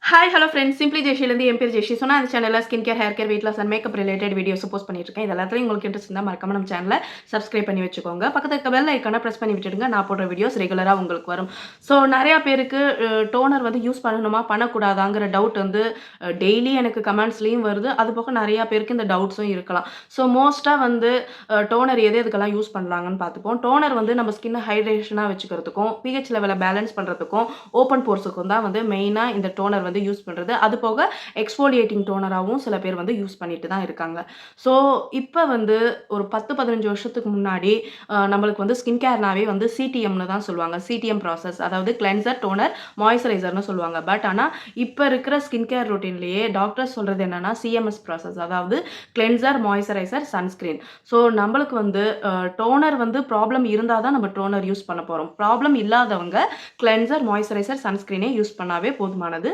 Hi hello friends, simply ஜெஷிலேருந்து என் பேர் ஜெஷி. சொன்னால் அந்த சேனலில் skin care, hair care, weight loss and makeup related videos post பண்ணிட்டுருக்கேன். இது எல்லாத்துலையும் உங்களுக்கு இன்ட்ரெஸ்ட் இருந்தால் மறக்காம நம்ம சேனலை சப்ஸ்கிரைப் பண்ணி வச்சுக்கோங்க. பக்கத்தில் இருக்க பெல் ஐக்கானை ப்ரெஸ் பண்ணி விட்டுடுங்க. நான் போடுற வீடியோஸ் ரெகுலராக உங்களுக்கு வரும். ஸோ நிறையா பேருக்கு டோனர் வந்து யூஸ் பண்ணணுமா பண்ணக்கூடாதாங்கிற டவுட் வந்து டெய்லி எனக்கு கமெண்ட்ஸ்லேயும் வருது. அது போக நிறையா பேருக்கு இந்த டவுட்ஸும் இருக்கலாம். ஸோ மோஸ்ட்டாக வந்து டோனர் எதுக்கெல்லாம் யூஸ் பண்ணலாங்கன்னு பார்த்துப்போம். டோனர் வந்து நம்ம ஸ்கின்னை ஹைட்ரேஷனாக வச்சுக்கிறதுக்கும், பிஹெச் லெவலை பேலன்ஸ் பண்ணுறதுக்கும், ஓப்பன் போர்ஸுக்கும் தான் வந்து மெயினாக இந்த டோனர் வந்து யூஸ் பண்ணுறது. அது போக எக்ஸ்ஃபோலியேட்டிங் டோனராகவும் சில பேர் வந்து யூஸ் பண்ணிட்டு தான் இருக்காங்க. ஸோ இப்போ வந்து ஒரு 10-15 வருஷத்துக்கு முன்னாடி நம்மளுக்கு வந்து ஸ்கின் கேர்னாவே வந்து சிடிஎம்னு தான் சொல்லுவாங்க. சிடிஎம் ப்ராசஸ், அதாவது கிளென்சர், டோனர், மாய்ஸ்சரைசர்னு சொல்லுவாங்க. பட் ஆனால் இப்போ இருக்கிற ஸ்கின் கேர் ரொட்டீன்லேயே டாக்டர்ஸ் சொல்கிறது என்னென்னா சிஎம்எஸ் ப்ராசஸ், அதாவது கிளென்சர், மாய்ஸ்சரைசர், சன்ஸ்கிரீன். ஸோ நம்மளுக்கு வந்து டோனர் வந்து ப்ராப்ளம் இருந்தால் தான் நம்ம டோனர் யூஸ் பண்ண போகிறோம். ப்ராப்ளம் இல்லாதவங்க கிளென்சர், மாய்ஸ்சரைசர், சன்ஸ்கிரீனே யூஸ் பண்ணாவே போதுமானது.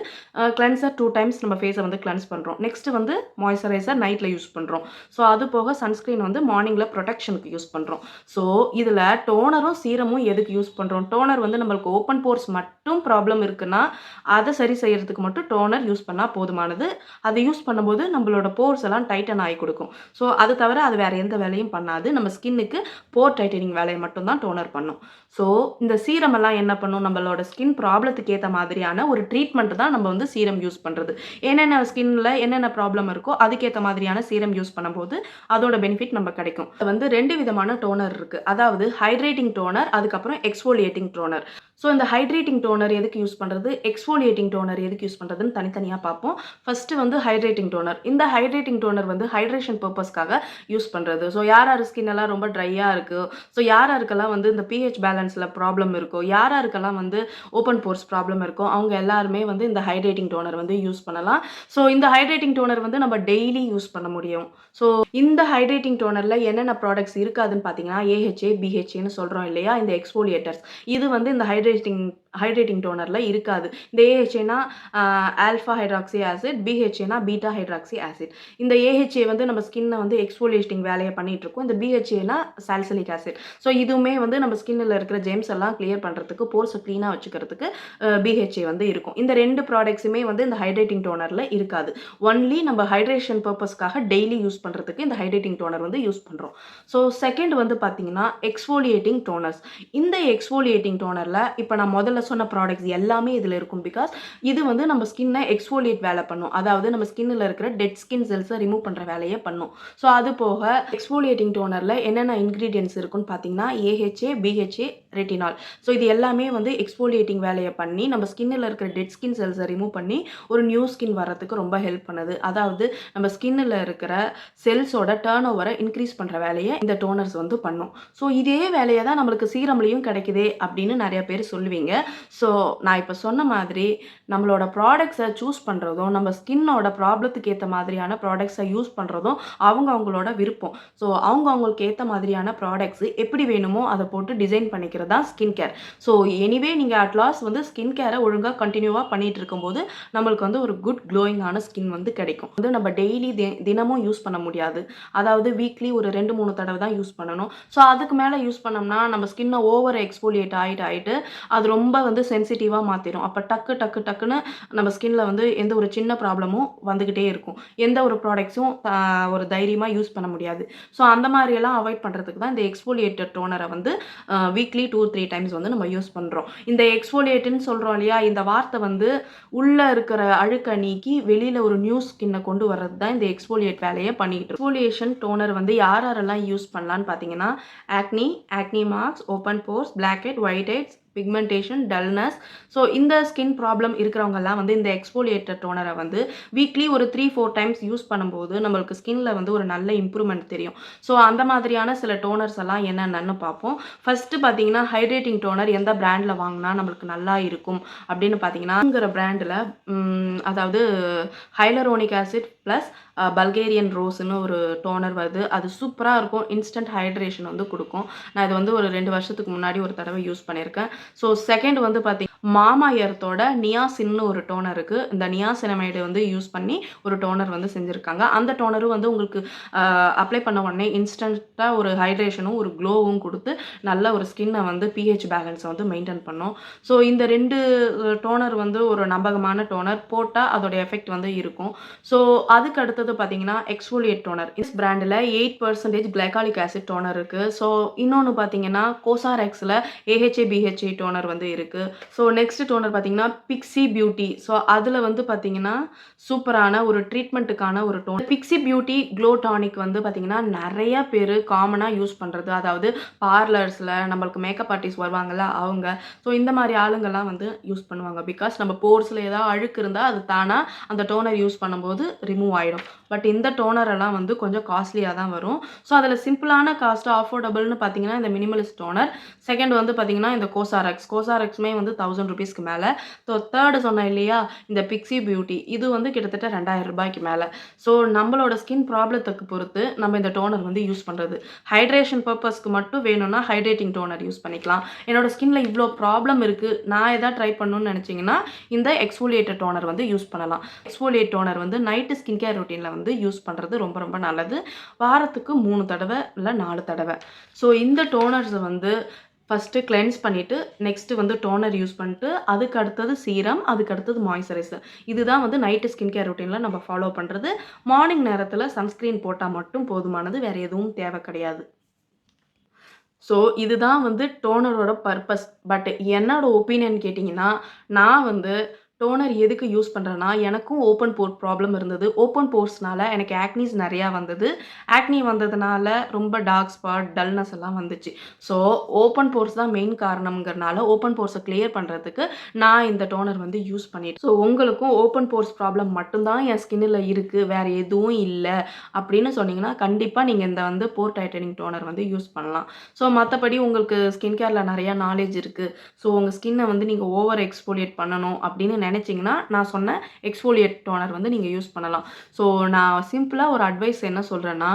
கிளென்சர் 2 டைம்ஸ் நம்ம ஃபேஸை வந்து கிளென்ஸ் பண்ணுறோம். நெக்ஸ்ட் வந்து மாய்ஸ்சரைசர் நைட்டில் யூஸ் பண்ணுறோம். ஸோ அது போக சன்ஸ்க்ரீன் வந்து மார்னிங்கில் ப்ரொடெக்ஷனுக்கு யூஸ் பண்ணுறோம். ஸோ இதில் டோனரும் சீரமும் எதுக்கு யூஸ் பண்ணுறோம்? டோனர் வந்து நம்மளுக்கு ஓப்பன் போர்ஸ் மட்டும் ப்ராப்ளம் இருக்குன்னா அதை சரி செய்யறதுக்கு மட்டும் டோனர் யூஸ் பண்ணால் போதுமானது. அதை யூஸ் பண்ணும்போது நம்மளோட போர்ஸ் எல்லாம் டைட்டன் ஆகி கொடுக்கும். ஸோ அது தவிர அது வேறு எந்த வேலையும் பண்ணாது. நம்ம ஸ்கின்னுக்கு போர் டைட்டனிங் வேலையை மட்டும்தான் டோனர் பண்ணும். ஸோ இந்த சீரம் எல்லாம் என்ன பண்ணும்? நம்மளோட ஸ்கின் ப்ராப்ளத்துக்கு ஏற்ற மாதிரியான ஒரு ட்ரீட்மெண்ட் தான் நம்ம வந்து சீரம் யூஸ் பண்ணுறது. என்னென்ன ஸ்கின்ல என்னென்ன ப்ராப்ளம் இருக்கோ அதுக்கேற்ற மாதிரியான சீரம் யூஸ் பண்ணும்போது அதோட பெனிஃபிட் நம்ம கிடைக்கும். வந்து 2 விதமான டோனர் இருக்கு. அதாவது ஹைட்ரேட்டிங் டோனர், அதுக்கப்புறம் எக்ஸ்ஃபோலியேட்டிங் டோனர். ஸோ இந்த ஹைட்ரேட்டிங் டோனர் எதுக்கு யூஸ் பண்ணுறது, எக்ஸ்ஃபோலியேட்டிங் டோனர் எதுக்கு யூஸ் பண்ணுறதுன்னு தனித்தனியாக பார்ப்போம். ஃபஸ்ட்டு வந்து ஹைட்ரேட்டிங் டோனர். இந்த ஹைட்ரேட்டிங் டோனர் வந்து ஹைட்ரேஷன் பர்பஸ்க்காக யூஸ் பண்ணுறது. ஸோ யார் ஸ்கின் எல்லாம் ரொம்ப ட்ரையாக இருக்குது, ஸோ யாருக்கெல்லாம் வந்து இந்த பிஹெச் பேலன்ஸில் ப்ராப்ளம் இருக்கோ, யாருக்கெல்லாம் வந்து ஓப்பன் போர்ஸ் ப்ராப்ளம் இருக்கோ, அவங்க எல்லாருமே வந்து இந்த ஹைட்ரேட்டிங் டோனர் வந்து யூஸ் பண்ணலாம். ஸோ இந்த ஹைட்ரேட்டிங் டோனர் வந்து நம்ம டெய்லி யூஸ் பண்ண முடியும். ஸோ இந்த ஹைட்ரேட்டிங் டோனரில் என்னென்ன ப்ராடக்ட்ஸ் இருக்காதுன்னு பார்த்தீங்கன்னா ஏஹெச்ஏ, பிஹெச்ஏன்னு சொல்கிறோம் இல்லையா, இந்த எக்ஸ்ஃபோலியேட்டர்ஸ். இது வந்து இந்த ஹைட்ரேட்டிங் டோனரில் இருக்காது. இந்த ஏஹெச்ஏனா ஆல்ஃபா ஹைட்ராக்சி ஆசிட், பிஹெச்ஏனா பீட்டா ஹைட்ராக்சி ஆசிட். இந்த ஏஹெச்ஏ வந்து நம்ம ஸ்கின்னை வந்து எக்ஸ்ஃபோலியேட்டிங் வேலையை பண்ணிட்டு இருக்கோம். இந்த பிஹெச்ஏனா சாலிசிலிக் ஆசிட். ஸோ இதுவுமே வந்து நம்ம ஸ்கின்னில் இருக்கிற ஜெம்ஸ் எல்லாம் கிளியர் பண்ணுறதுக்கு, போர்ஸை க்ளீனாக வச்சுக்கிறதுக்கு பிஹெச்ஏ வந்து இருக்கும். இந்த 2 ப்ராடக்ட்ஸுமே வந்து இந்த ஹைட்ரேட்டிங் டோனரில் இருக்காது. ஒன்லி நம்ம ஹைட்ரேஷன் பர்பஸ்க்காக டெய்லி யூஸ் பண்ணுறதுக்கு இந்த ஹைட்ரேட்டிங் டோனர் வந்து யூஸ் பண்ணுறோம். ஸோ செகண்ட் வந்து பார்த்தீங்கன்னா எக்ஸ்ஃபோலியேட்டிங் டோனர்ஸ். இந்த எக்ஸ்ஃபோலியேட்டிங் டோனரில் இப்போ நான் முதல்ல சொன்ன ப்ராடக்ட்ஸ் எல்லாமே இதில் இருக்கும். பிகாஸ் இது வந்து நம்ம ஸ்கின்னை எக்ஸ்ஃபோலியேட் வேலை பண்ணும். அதாவது நம்ம ஸ்கின்னில் இருக்கிற டெட் ஸ்கின் செல்ஸை ரிமூவ் பண்ணுற வேலையை பண்ணும். ஸோ அது போக எக்ஸ்ஃபோலியேட்டிங் டோனரில் என்னென்ன இன்க்ரீடியன்ஸ் இருக்குன்னு பார்த்தீங்கன்னா ஏஹெச்ஏ, பிஹெச்ஏ, ரெட்டினால். ஸோ இது எல்லாமே வந்து எக்ஸ்ஃபோலியேட்டிங் வேலையை பண்ணி நம்ம ஸ்கின்னில் இருக்கிற டெட் ஸ்கின் செல்ஸை ரிமூவ் பண்ணி ஒரு நியூ ஸ்கின் வர்றதுக்கு ரொம்ப ஹெல்ப் பண்ணுது. அதாவது நம்ம ஸ்கின்னில் இருக்கிற செல்ஸோட டர்ன் ஓவரை இன்க்ரீஸ் பண்ணுற வேலையை இந்த டோனர்ஸ் வந்து பண்ணும். ஸோ இதே வேலையை தான் நம்மளுக்கு சீரம்லையும் கிடைக்குதே அப்படின்னு நிறைய பேர் சொல்லுவீங்க. ஸோ நான் இப்போ சொன்ன மாதிரி நம்மளோட ப்ராடக்ட்ஸை சூஸ் பண்ணுறதும், நம்ம ஸ்கின்னோட ப்ராப்ளத்துக்கு ஏற்ற மாதிரியான ப்ராடக்ட்ஸை யூஸ் பண்ணுறதும் அவங்களோட விருப்பம். ஸோ அவங்களுக்கு ஏற்ற மாதிரியான ப்ராடக்ட்ஸ் எப்படி வேணுமோ அதை போட்டு டிசைன் பண்ணிக்கிறது தான் ஸ்கின் கேர். ஸோ எனிவே நீங்கள் அட்லாஸ்ட் வந்து ஸ்கின் கேரை ஒழுங்காக கண்டினியூவாக பண்ணிட்டு இருக்கும்போது நம்மளுக்கு வந்து ஒரு குட் க்ளோயிங்கான ஸ்கின் வந்து கிடைக்கும். வந்து நம்ம டெய்லி தினமும் யூஸ் பண்ண முடியாது. அதாவது வீக்லி ஒரு 2-3 தடவை தான் யூஸ் பண்ணணும். ஸோ அதுக்கு மேலே யூஸ் பண்ணோம்னா நம்ம ஸ்கின்னை ஓவர் எக்ஸ்ஃபோலியேட் ஆகிட்டு அது ரொம்ப வந்து சென்சிட்டிவாக மாற்றிடும். அப்போ டக்குன்னு நம்ம ஸ்கின்ல வந்து எந்த ஒரு சின்ன ப்ராப்ளமும் வந்துக்கிட்டே இருக்கும். எந்த ஒரு ப்ராடக்ட்ஸும் ஒரு தைரியமாக யூஸ் பண்ண முடியாது. ஸோ அந்த மாதிரியெல்லாம் அவாய்ட் பண்ணுறதுக்கு தான் இந்த எக்ஸ்ஃபோலியேட்டட் டோனரை வந்து வீக்லி 2-3 டைம்ஸ் வந்து நம்ம யூஸ் பண்ணுறோம். இந்த எக்ஸ்ஃபோலியேட்டுன்னு சொல்கிறோம் இல்லையா, இந்த வார்த்தை வந்து உள்ளே இருக்கிற அழுக்கை நீக்கி வெளியில் ஒரு நியூ ஸ்கின்னை கொண்டு வர்றது தான் இந்த எக்ஸ்ஃபோலியேட் வேலையை பண்ணிக்கிட்டு. எக்ஸ்ஃபோலியேஷன் டோனர் வந்து யாரெல்லாம் யூஸ் பண்ணலான்னு பார்த்தீங்கன்னா acne marks, open pores, black head, white heads, pigmentation, dullness. So இந்த ஸ்கின் ப்ராப்ளம் இருக்கிறவங்கெல்லாம் வந்து இந்த எக்ஸ்ஃபோலியேட்டர் டோனரை வந்து வீக்லி ஒரு 3-4 டைம்ஸ் யூஸ் பண்ணும்போது நம்மளுக்கு ஸ்கின்ல வந்து ஒரு நல்ல இம்ப்ரூவ்மெண்ட் தெரியும். ஸோ அந்த மாதிரியான சில டோனர்ஸ் எல்லாம் என்னென்னு பார்ப்போம். ஃபஸ்ட்டு பார்த்தீங்கன்னா ஹைட்ரேட்டிங் டோனர் எந்த பிராண்டில் வாங்கினா நம்மளுக்கு நல்லா இருக்கும் அப்படின்னு பார்த்தீங்கன்னா பிராண்டில் அதாவது ஹைலரோனிக் ஆசிட் ப்ளஸ் பல்கேரியன் ரோஸ்ன்னு ஒரு டோனர் வருது. அது சூப்பராக இருக்கும். இன்ஸ்டன்ட் ஹைட்ரேஷன் வந்து கொடுக்கும். நான் இது வந்து ஒரு 2 வருஷத்துக்கு முன்னாடி ஒரு தடவை யூஸ் பண்ணியிருக்கேன். ஸோ செகண்ட் வந்து பார்த்தீங்கன்னா மாமா எர்த்தோட நியாசின்னு ஒரு டோனர் இருக்குது. இந்த நியாசினமைடு வந்து யூஸ் பண்ணி ஒரு டோனர் வந்து செஞ்சுருக்காங்க. அந்த டோனரும் வந்து உங்களுக்கு அப்ளை பண்ண உடனே இன்ஸ்டண்ட்டாக ஒரு ஹைட்ரேஷனும் ஒரு க்ளோவும் கொடுத்து நல்ல ஒரு ஸ்கின்னை வந்து பிஹெச் பேலன்ஸை வந்து மெயின்டைன் பண்ணும். ஸோ இந்த 2 டோனர் வந்து ஒரு நம்பகமான டோனர் போட்டால் அதோட எஃபெக்ட் வந்து இருக்கும். ஸோ அதுக்கு அடுத்தது பார்த்தீங்கன்னா எக்ஸ்ஃபோலியேட் டோனர். இஸ் பிராண்டில் 8% கிளைகாலிக் ஆசிட் டோனர் இருக்குது. ஸோ இன்னொன்று பார்த்தீங்கன்னா கோசாரெக்ஸில் ஏஹெச்ஏ பிஹெச்ஏ டோனர் வந்து இருக்குது. ஸோ நெக்ஸ்ட் டோனர் பார்த்தீங்கன்னா பிக்ஸி பியூட்டி. ஸோ அதில் வந்து பார்த்தீங்கன்னா சூப்பரான ஒரு ட்ரீட்மெண்ட்டுக்கான ஒரு toner. Pixi Beauty Glow Tonic வந்து பார்த்தீங்கன்னா நிறைய பேர் காமனாக யூஸ் பண்ணுறது. அதாவது பார்லர்ஸில் நம்மளுக்கு மேக்கப் ஆர்டிஸ்ட் வருவாங்கள்ல அவங்க. ஸோ இந்த மாதிரி ஆளுங்கள்லாம் வந்து யூஸ் பண்ணுவாங்க. பிகாஸ் நம்ம போர்ஸில் ஏதாவது அழுக்கு இருந்தால் அது தானாக அந்த டோனர் யூஸ் பண்ணும்போது ரிமூவ் ஆகிடும். பட் இந்த டோனரெல்லாம் வந்து கொஞ்சம் காஸ்ட்லியாக தான் வரும். ஸோ அதில் சிம்பிளான காஸ்ட்டு அஃபோர்டபுள்னு பார்த்தீங்கன்னா இந்த மினிமலிஸ்ட் டோனர். செகண்ட் வந்து பார்த்தீங்கன்னா இந்த கோசாரெக்ஸுமே வந்து 1000 ருபீஸ்க்கு மேலே. ஸோ தேர்டு சொன்னேன் இல்லையா இந்த பிக்ஸி பியூட்டி, இது வந்து கிட்டத்தட்ட 2000 ரூபாய்க்கு மேலே. ஸோ நம்மளோட ஸ்கின் ப்ராப்ளத்துக்கு பொறுத்து நம்ம இந்த டோனர் வந்து யூஸ் பண்ணுறது. ஹைட்ரேஷன் பர்பஸ்க்கு மட்டும் வேணும்னா ஹைட்ரேட்டிங் டோனர் யூஸ் பண்ணிக்கலாம். என்னோட ஸ்கின்ல இவ்வளோ ப்ராப்ளம் இருக்குது, நான் எதாவது ட்ரை பண்ணணும்னு நினச்சிங்கன்னா இந்த எக்ஸ்ஃபோலியேட்டட் டோனர் வந்து யூஸ் பண்ணலாம். எக்ஸ்ஃபோலியேட் டோனர் வந்து நைட்டு ஸ்கின் கேர் ரொட்டீனில் வந்து யூஸ் பண்ணுறது ரொம்ப ரொம்ப நல்லது. வாரத்துக்கு 3 தடவை இல்லை 4 தடவை. ஸோ இந்த டோனர்ஸை வந்து ஃபஸ்ட்டு கிளென்ஸ் பண்ணிவிட்டு நெக்ஸ்ட்டு வந்து டோனர் யூஸ் பண்ணிட்டு அதுக்கு அடுத்தது சீரம், அதுக்கு அடுத்தது மாய்ஸ்சரைசர். இதுதான் வந்து நைட்டு ஸ்கின் கேர் ரொட்டீனில் நம்ம ஃபாலோ பண்ணுறது. மார்னிங் நேரத்தில் சன்ஸ்க்ரீன் போட்டால் மட்டும் போதுமானது, வேறு எதுவும் தேவை கிடையாது. ஸோ இதுதான் வந்து டோனரோட பர்பஸ். பட் என்னோட ஒப்பீனியன் கேட்டிங்கன்னா, நான் வந்து டோனர் எதுக்கு யூஸ் பண்ணுறேன்னா, எனக்கும் ஓப்பன் போர் ப்ராப்ளம் இருந்தது. ஓப்பன் போர்ஸ்னால எனக்கு ஆக்னீஸ் நிறையா வந்தது. ஆக்னி வந்ததுனால ரொம்ப டார்க் ஸ்பாட், டல்னஸ் எல்லாம் வந்துச்சு. ஸோ ஓப்பன் போர்ஸ் தான் மெயின் காரணம்ங்கிறனால ஓப்பன் போர்ஸை கிளியர் பண்ணுறதுக்கு நான் இந்த டோனர் வந்து யூஸ் பண்ணிட்டேன். ஸோ உங்களுக்கும் ஓப்பன் போர்ஸ் ப்ராப்ளம் மட்டும்தான் என் ஸ்கின்னில் இருக்குது, வேறு எதுவும் இல்லை அப்படின்னு சொன்னீங்கன்னா கண்டிப்பாக நீங்கள் இந்த வந்து போர் டைட்டனிங் டோனர் வந்து யூஸ் பண்ணலாம். ஸோ மற்றபடி உங்களுக்கு ஸ்கின் கேரில் நிறையா நாலேஜ் இருக்குது, ஸோ உங்கள் ஸ்கின்னை வந்து நீங்கள் ஓவர் எக்ஸ்ஃபோலியேட் பண்ணணும் அப்படின்னு நினச்சிங்கன்னா நான் சொன்ன எக்ஸ்ஃபோலியேட் டோனர் வந்து நீங்கள் யூஸ் பண்ணலாம். ஸோ நான் சிம்பிளாக ஒரு அட்வைஸ் என்ன சொல்கிறேன்னா,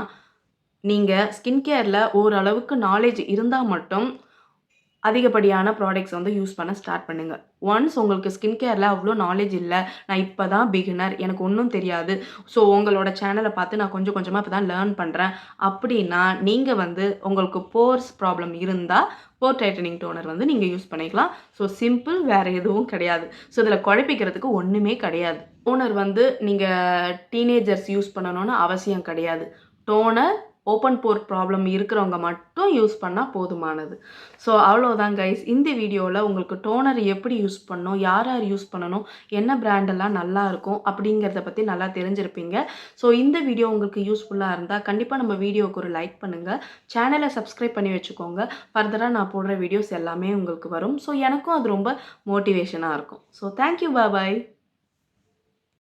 நீங்கள் ஸ்கின் கேரில் ஓரளவுக்கு நாலேஜ் இருந்தால் மட்டும் அதிகப்படியான ப்ராடக்ட்ஸ் வந்து யூஸ் பண்ண ஸ்டார்ட் பண்ணுங்கள். ஒன்ஸ் உங்களுக்கு ஸ்கின் கேரில் அவ்வளோ நாலேஜ் இல்லை, நான் இப்போ தான் பிகினர், எனக்கு ஒன்றும் தெரியாது, ஸோ உங்களோட சேனலை பார்த்து நான் கொஞ்சம் கொஞ்சமாக இப்போ தான் லேர்ன் பண்ணுறேன் அப்படின்னா நீங்கள் வந்து உங்களுக்கு போர்ஸ் ப்ராப்ளம் இருந்தால் போர் டைட்டனிங் டோனர் வந்து நீங்கள் யூஸ் பண்ணிக்கலாம். ஸோ சிம்பிள், வேறு எதுவும் கிடையாது. ஸோ இதில் குழப்பிக்கிறதுக்கு ஒன்றுமே கிடையாது. டோனர் வந்து நீங்கள் டீனேஜர்ஸ் யூஸ் பண்ணணும்னு அவசியம் கிடையாது. டோனர் ஓப்பன் போர் ப்ராப்ளம் இருக்கிறவங்க மட்டும் யூஸ் பண்ணால் போதுமானது. ஸோ அவ்வளோதான் கைஸ். இந்த வீடியோவில் உங்களுக்கு டோனர் எப்படி யூஸ் பண்ணணும், யார் யார் யூஸ் பண்ணணும், என்ன பிராண்டெல்லாம் நல்லா இருக்கும் அப்படிங்கிறத பற்றி நல்லா தெரிஞ்சிருப்பீங்க. ஸோ இந்த வீடியோ உங்களுக்கு யூஸ்ஃபுல்லாக இருந்தால் கண்டிப்பாக நம்ம வீடியோவுக்கு ஒரு லைக் பண்ணுங்கள், சேனலை சப்ஸ்கிரைப் பண்ணி வச்சுக்கோங்க. ஃபர்தராக நான் போடுற வீடியோஸ் எல்லாமே உங்களுக்கு வரும். ஸோ எனக்கும் அது ரொம்ப மோட்டிவேஷனாக இருக்கும். ஸோ தேங்க்யூ, பாய்.